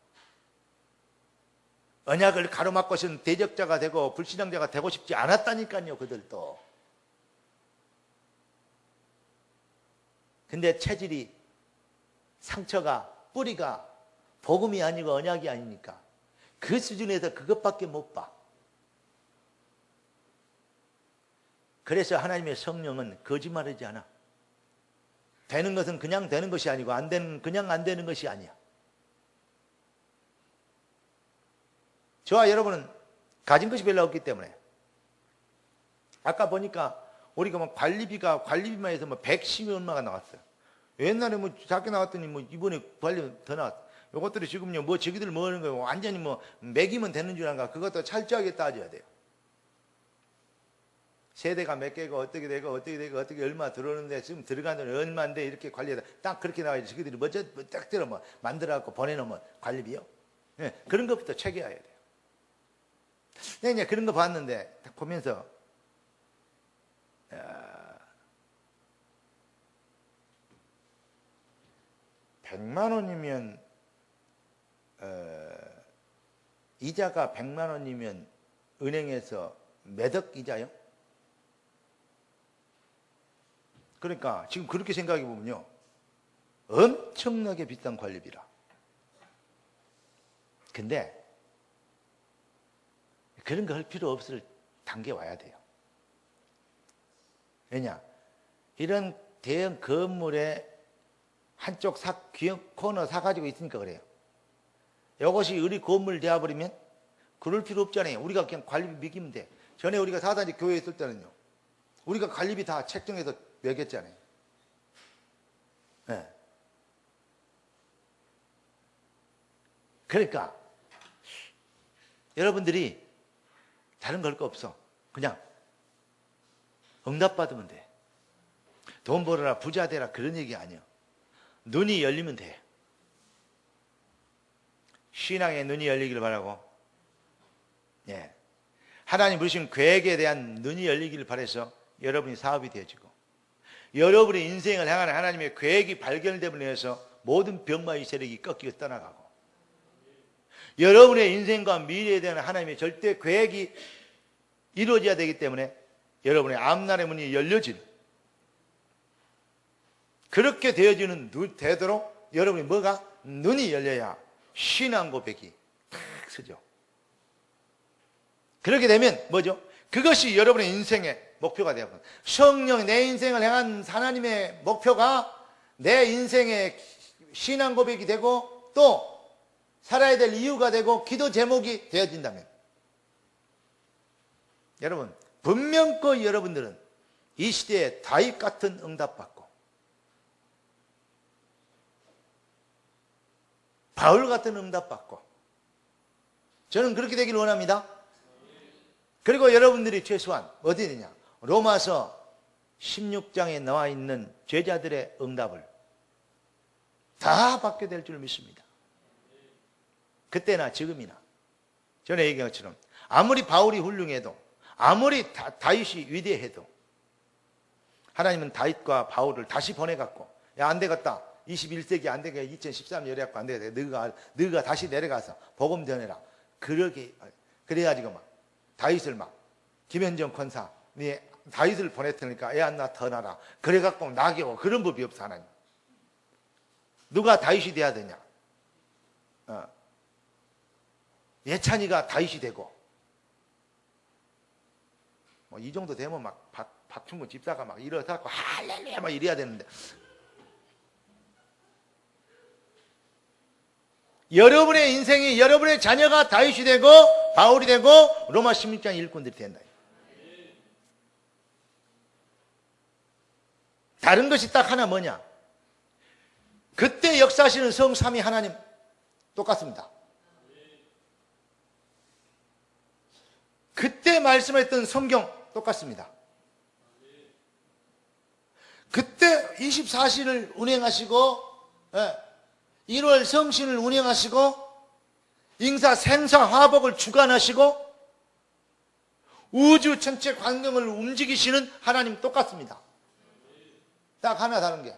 언약을 가로막고선 대적자가 되고 불신앙자가 되고 싶지 않았다니까요, 그들도. 근데 체질이, 상처가, 뿌리가 복음이 아니고 언약이 아니니까 그 수준에서 그것밖에 못 봐. 그래서 하나님의 성령은 거짓말하지 않아. 되는 것은 그냥 되는 것이 아니고 그냥 안 되는 것이 아니야. 저와 여러분은 가진 것이 별로 없기 때문에, 아까 보니까 우리가 관리비만 해서 110이 얼마가 나왔어요. 옛날에 작게 나왔더니 이번에 관리비 더 나왔어. 요것들이 지금요, 저기들 하는 거예요. 완전히 매기면 되는 줄 아는가. 그것도 철저하게 따져야 돼요. 세대가 몇 개고, 어떻게 되고, 어떻게 얼마 들어오는데, 지금 들어가는 돈이 얼마인데, 이렇게 관리해서 딱 그렇게 나와야지. 저기들이 딱 들어 만들어갖고 보내놓으면 관리비요. 네, 그런 것부터 체계해야 돼요. 내가 이제 그런 거 봤는데, 딱 보면서, 100만 원이면, 이자가 100만 원이면 은행에서 몇 억 이자요? 그러니까 지금 그렇게 생각해 보면요, 엄청나게 비싼 관리비라. 근데 그런 거 할 필요 없을 단계 와야 돼요. 왜냐? 이런 대형 건물에 한쪽 코너 사가지고 있으니까 그래요. 이것이 우리 건물 되어버리면 그럴 필요 없잖아요. 우리가 그냥 관리비 매기면 돼. 전에 우리가 사단지 교회에 있을 때는요, 우리가 관리비 다 책정해서 매겼잖아요. 네. 그러니까 여러분들이 다른 걸 거 없어. 그냥 응답받으면 돼. 돈 벌어라, 부자 되라, 그런 얘기 아니야. 눈이 열리면 돼. 신앙의 눈이 열리기를 바라고, 예, 하나님 부르신 계획에 대한 눈이 열리기를 바라서 여러분이 사업이 되어지고, 여러분의 인생을 향하는 하나님의 계획이 발견됨으로 인해서 모든 병마의 세력이 꺾이고 떠나가고, 여러분의 인생과 미래에 대한 하나님의 절대 계획이 이루어져야 되기 때문에 여러분의 앞날의 문이 열려지는, 그렇게 되도록 여러분이 눈이 열려야 신앙 고백이 탁 서죠. 그렇게 되면 뭐죠? 그것이 여러분의 인생의 목표가 되어버려요. 성령, 내 인생을 향한 하나님의 목표가 내 인생의 신앙 고백이 되고 또 살아야 될 이유가 되고 기도 제목이 되어진다면, 여러분 분명히 여러분들은 이 시대에 다윗 같은 응답받고 바울 같은 응답받고, 저는 그렇게 되길 원합니다. 그리고 여러분들이 최소한 어디 되냐? 로마서 16장에 나와 있는 제자들의 응답을 다 받게 될 줄 믿습니다. 그때나 지금이나. 전에 얘기한 것처럼 아무리 바울이 훌륭해도, 아무리 다윗이 위대해도 하나님은 다윗과 바울을 다시 보내갖고, 야, 안 되겠다. 21세기 안 되게 2013년 이래갖고 안 되겠다. 너가 다시 내려가서 복음 전해라. 그래가지고 막 다윗을 막 김현정 권사, 네 다윗을 보냈으니까 애 하나 더 낳아라. 그래갖고 나겨. 그런 법이 없어, 하나님. 누가 다윗이 돼야 되냐? 예찬이가 다윗이 되고, 뭐 이 정도 되면 막 박충근 집사가 막 일어서갖고 할렐루야 막 이래야 되는데, 여러분의 인생이, 여러분의 자녀가 다윗이 되고 바울이 되고 로마 16장 일꾼들이 된다. 다른 것이 딱 하나 뭐냐? 그때 역사하시는 성삼위 하나님 똑같습니다. 그때 말씀했던 성경 똑같습니다. 그때 24시를 운행하시고 1월 성신을 운행하시고 인사 생사 화복을 주관하시고 우주 전체 광경을 움직이시는 하나님 똑같습니다. 딱 하나 다른 게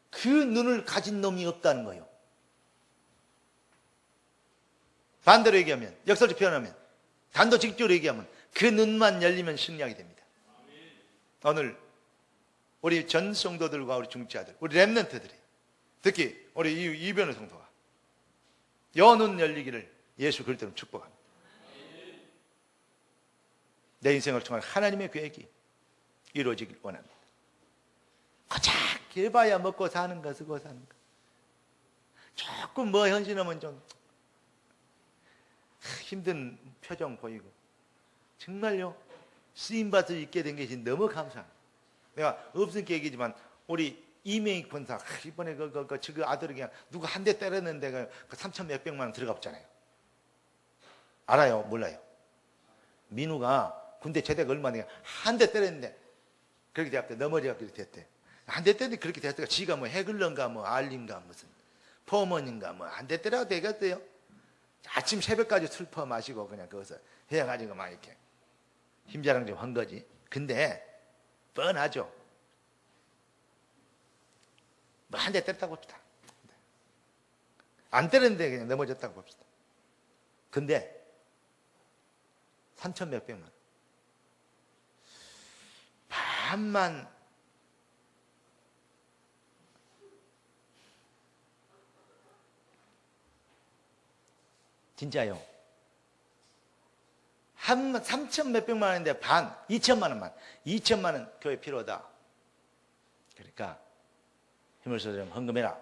그 눈을 가진 놈이 없다는 거예요. 반대로 얘기하면, 역설적 표현하면, 단도직입적으로 얘기하면 그 눈만 열리면 승리하게 됩니다. 오늘 우리 전 성도들과 우리 중지자들, 우리 렘넌트들이, 특히 우리 이변의 성도가 여눈 열리기를 예수 그리스도로 축복합니다. 내 인생을 통한 하나님의 계획이 이루어지길 원합니다. 고작 길봐야 먹고 사는 거, 쓰고 사는 거. 조금 뭐 현실하면 좀 힘든 표정 보이고, 정말요 쓰임받을 수 있게 된 것이 너무 감사합니다. 내가 없으니까 얘기지만 우리 이명희 권사 이번에 그 아들이 그냥 누가 한 대 때렸는데 그 3천 몇백만 원 들어갔잖아요. 알아요? 몰라요? 민우가 군대 제대가 얼마나 한 대 때렸는데 그렇게 됐대. 넘어져서 그렇게 됐대. 한 대 때렸는데 그렇게 됐다가 지가 뭐 해글런가 뭐 알린가 무슨 포먼인가 뭐 한 대 때려도 되겠어요? 아침 새벽까지 술 퍼 마시고 그냥 거기서 해가지고 막 이렇게 힘자랑 좀 한 거지. 근데 뻔하죠. 뭐 한 대 때렸다고 봅시다. 안 때렸는데 그냥 넘어졌다고 봅시다. 근데 3천 몇백만 원. 반만 진짜요. 3천 몇백만 원인데 반, 2천만 원만. 2천만 원 교회 필요하다. 그러니까 힘을 써서 좀 헌금해라.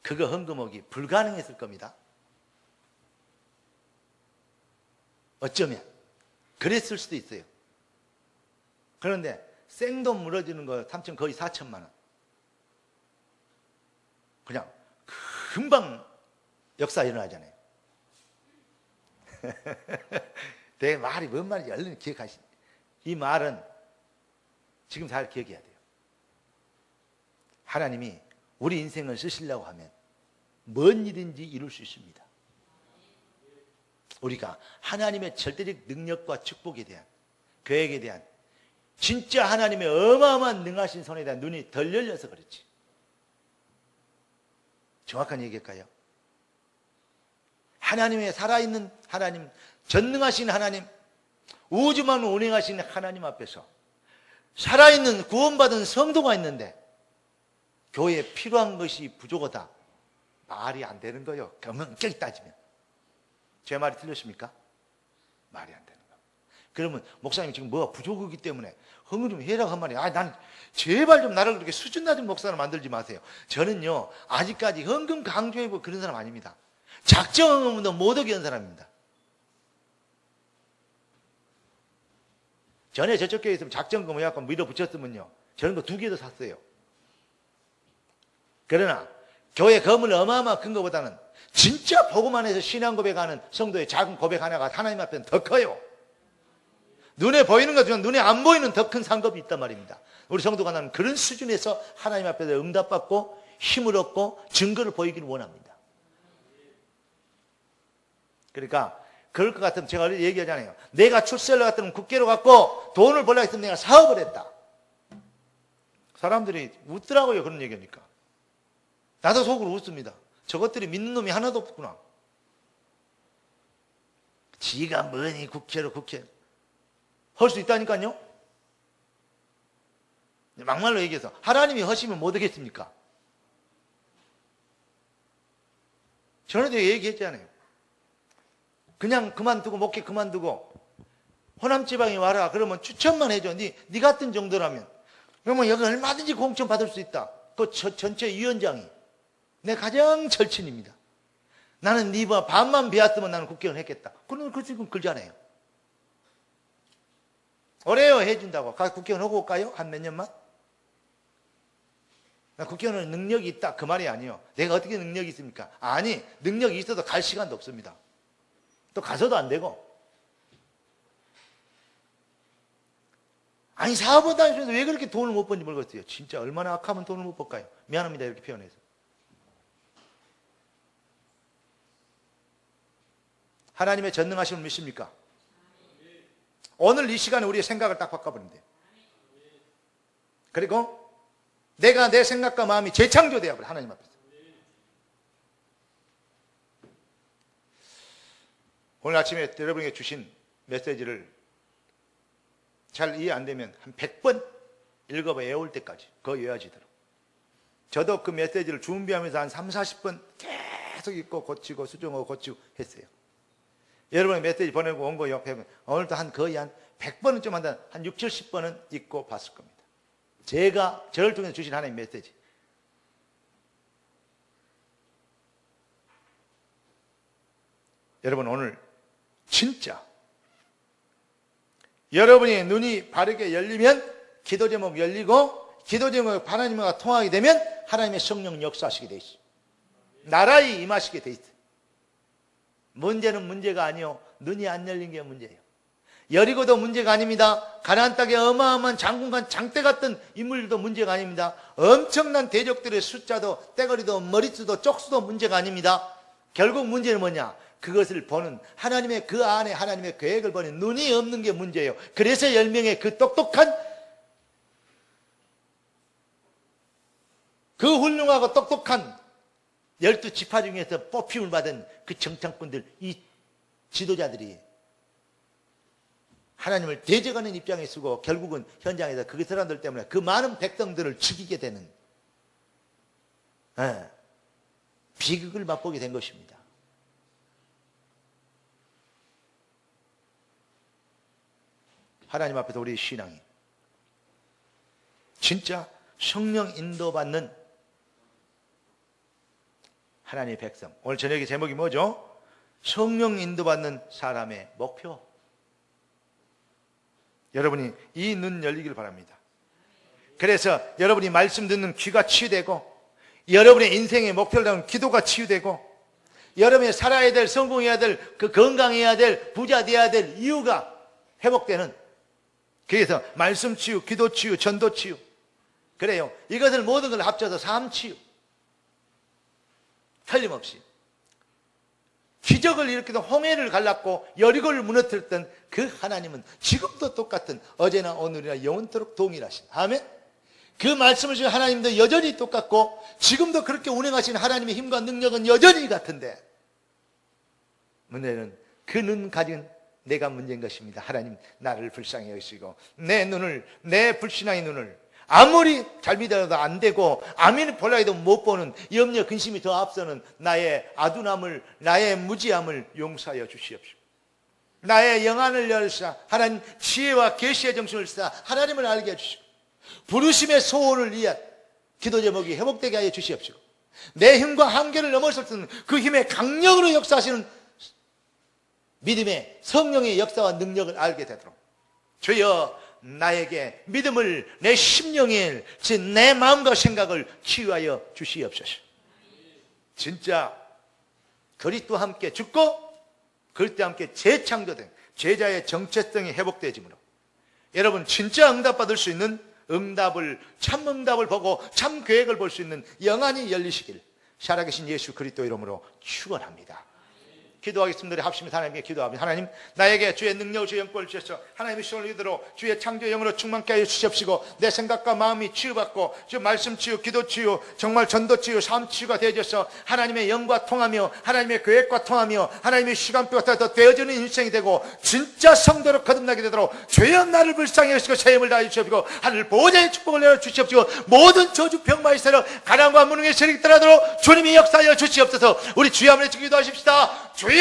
그거 헌금하기 불가능했을 겁니다. 어쩌면 그랬을 수도 있어요. 그런데 생돈 물어주는 거 3천 거의 4천만 원. 그냥 금방 역사 일어나잖아요. 내 말이 뭔 말인지 얼른 기억하시. 이 말은 지금 잘 기억해야 돼요. 하나님이 우리 인생을 쓰시려고 하면 뭔 일인지 이룰 수 있습니다. 우리가 하나님의 절대적 능력과 축복에 대한, 계획에 대한, 진짜 하나님의 어마어마한 능하신 손에 대한 눈이 덜 열려서 그렇지. 정확한 얘기일까요? 하나님의 살아있는 하나님, 전능하신 하나님, 우주만 운행하시는 하나님 앞에서 살아있는 구원받은 성도가 있는데 교회에 필요한 것이 부족하다. 말이 안 되는 거예요. 엄격히 따지면. 제 말이 틀렸습니까? 말이 안 되는 거예요. 그러면 목사님 지금 뭐가 부족하기 때문에 헌금 좀 해라고 한 말이에요. 난 제발 좀 나를 그렇게 수준 낮은 목사로 만들지 마세요. 저는요 아직까지 헌금 강조해보고 그런 사람 아닙니다. 작정 헌금도 못하게 한 사람입니다. 전에 저쪽 교회에 있으면 작정금 해갖고 밀어붙였으면요 저런 거 2개도 샀어요. 그러나 교회 건물 어마어마한 큰 것보다는 진짜 복음 안에서 신앙 고백하는 성도의 작은 고백 하나가 하나님 앞에는 더 커요. 눈에 보이는 것 중에 눈에 안 보이는 더 큰 상급이 있단 말입니다. 우리 성도가 나는 그런 수준에서 하나님 앞에서 응답받고 힘을 얻고 증거를 보이기를 원합니다. 그러니까 그럴 것 같으면 제가 얘기하잖아요. 내가 출세를 같으면 국회로 갔고 돈을 벌려고 했으면 내가 사업을 했다. 사람들이 웃더라고요. 그런 얘기하니까. 나도 속으로 웃습니다. 저것들이 믿는 놈이 하나도 없구나. 지가 뭐니 국회 할 수 있다니까요. 막말로 얘기해서 하나님이 하시면 못 하겠습니까? 전에도 얘기했잖아요. 그냥 그만두고 목회 그만두고 호남지방에 와라 그러면 추천만 해줘. 네 같은 정도라면 그러면 여기 얼마든지 공천 받을 수 있다. 그 전체 위원장이 내 가장 절친입니다. 나는 네 반만 배웠으면 나는 국회의원 했겠다. 그럼 그 지금 그러잖아요. 올해요 해준다고. 국회의원 하고 올까요? 한 몇 년만? 나 국회의원은 능력이 있다 그 말이 아니에요. 내가 어떻게 능력이 있습니까? 아니 능력이 있어도 갈 시간도 없습니다. 또 가서도 안 되고. 아니 사업원 다니면서 왜 그렇게 돈을 못 번지 모르겠어요. 진짜 얼마나 악하면 돈을 못 벌까요? 미안합니다 이렇게 표현해서. 하나님의 전능하심을 믿습니까? 오늘 이 시간에 우리의 생각을 딱 바꿔버리면 돼요. 그리고 내가 내 생각과 마음이 재창조돼야 버려 하나님 앞에서. 오늘 아침에 여러분에게 주신 메시지를 잘 이해 안 되면 한 100번 읽어봐 외울 때까지 그거 외워지도록. 저도 그 메시지를 준비하면서 한 3, 40번 계속 읽고 고치고 수정하고 고치고 했어요. 여러분의 메시지 보내고 온 거 옆에 오늘도 거의 한 100번은 좀 한다. 한 6, 70번은 읽고 봤을 겁니다. 제가 저를 통해서 주신 하나님의 메시지. 여러분 오늘 진짜 여러분의 눈이 바르게 열리면 기도 제목 열리고 기도 제목이 하나님과 통하게 되면 하나님의 성령 역사하시게 돼 있어요. 나라에 임하시게 돼 있어요. 문제는 문제가 아니요. 눈이 안 열린 게 문제예요. 여리고도 문제가 아닙니다. 가나안 땅에 어마어마한 장군과 장대 같은 인물들도 문제가 아닙니다. 엄청난 대적들의 숫자도 떼거리도 머리수도 쪽수도 문제가 아닙니다. 결국 문제는 뭐냐? 그것을 보는 하나님의 그 안에 하나님의 계획을 보는 눈이 없는 게 문제예요. 그래서 10명의 그 똑똑한 그 훌륭하고 똑똑한 12지파 중에서 뽑힘을 받은 그 정탐꾼들, 이 지도자들이 하나님을 대적하는 입장에 서고 결국은 현장에서 그 사람들 때문에 그 많은 백성들을 죽이게 되는 비극을 맛보게 된 것입니다. 하나님 앞에서 우리의 신앙이 진짜 성령 인도받는 하나님의 백성. 오늘 저녁의 제목이 뭐죠? 성령 인도받는 사람의 목표. 여러분이 이 눈 열리길 바랍니다. 그래서 여러분이 말씀 듣는 귀가 치유되고 여러분의 인생의 목표를 담은 기도가 치유되고 여러분이 살아야 될, 성공해야 될, 그 건강해야 될, 부자 되어야 될 이유가 회복되는, 그래서 말씀 치유, 기도 치유, 전도 치유. 그래요. 이것을 모든 걸 합쳐서 삶 치유. 틀림없이. 기적을 일으키던 홍해를 갈랐고 여리고를 무너뜨렸던 그 하나님은 지금도 똑같은 어제나 오늘이나 영원토록 동일하신. 아멘. 그 말씀을 주신 하나님도 여전히 똑같고 지금도 그렇게 운행하신 하나님의 힘과 능력은 여전히 같은데 문제는 그 눈 가진 내가 문제인 것입니다. 하나님 나를 불쌍히 여기시고 내 눈을, 내 불신앙의 눈을 아무리 잘 믿어도 안 되고 아멘을 보려 해도 못 보는 염려 근심이 더 앞서는 나의 아둔함을, 나의 무지함을 용서하여 주시옵시고 나의 영안을 열사 하나님 지혜와 계시의 정신을 사 하나님을 알게 해주시고 부르심의 소원을 위한 기도 제목이 회복되게 하여 주시옵시고 내 힘과 한계를 넘어설 수 있는 그 힘의 강력으로 역사하시는 믿음의 성령의 역사와 능력을 알게 되도록 주여 나에게 믿음을, 내 심령에, 즉 내 마음과 생각을 치유하여 주시옵소서. 진짜 그리스도와 함께 죽고 그리스도와 함께 재창조된 제자의 정체성이 회복되어지므로 여러분 진짜 응답받을 수 있는 참 응답을 보고 참 계획을 볼 수 있는 영안이 열리시길 살아계신 예수 그리스도 이름으로 축원합니다. 기도하겠습니다. 합심해서 하나님께 기도합니다. 하나님, 나에게 주의 능력, 주의 영권을 주셔서 하나님의 시원을 이대로 주의 창조 영으로 충만케 하여 주시옵시고 내 생각과 마음이 치유받고 주 말씀 치유, 기도 치유, 정말 전도 치유, 삶 치유가 되어져서 하나님의 영과 통하며 하나님의 계획과 통하며 하나님의 시간표가 더 되어지는 인생이 되고 진짜 성도로 거듭나게 되도록 주여 나를 불쌍히 여시고 새 힘을 다해 주시옵시고 하늘 보호자의 축복을 내려 주시옵시고 모든 저주 병마의 세력 가난과 무능의 세력이 떠나도록 주님이 역사하여 주시옵소서. 우리 주여 한번 기도하십시다. 주여!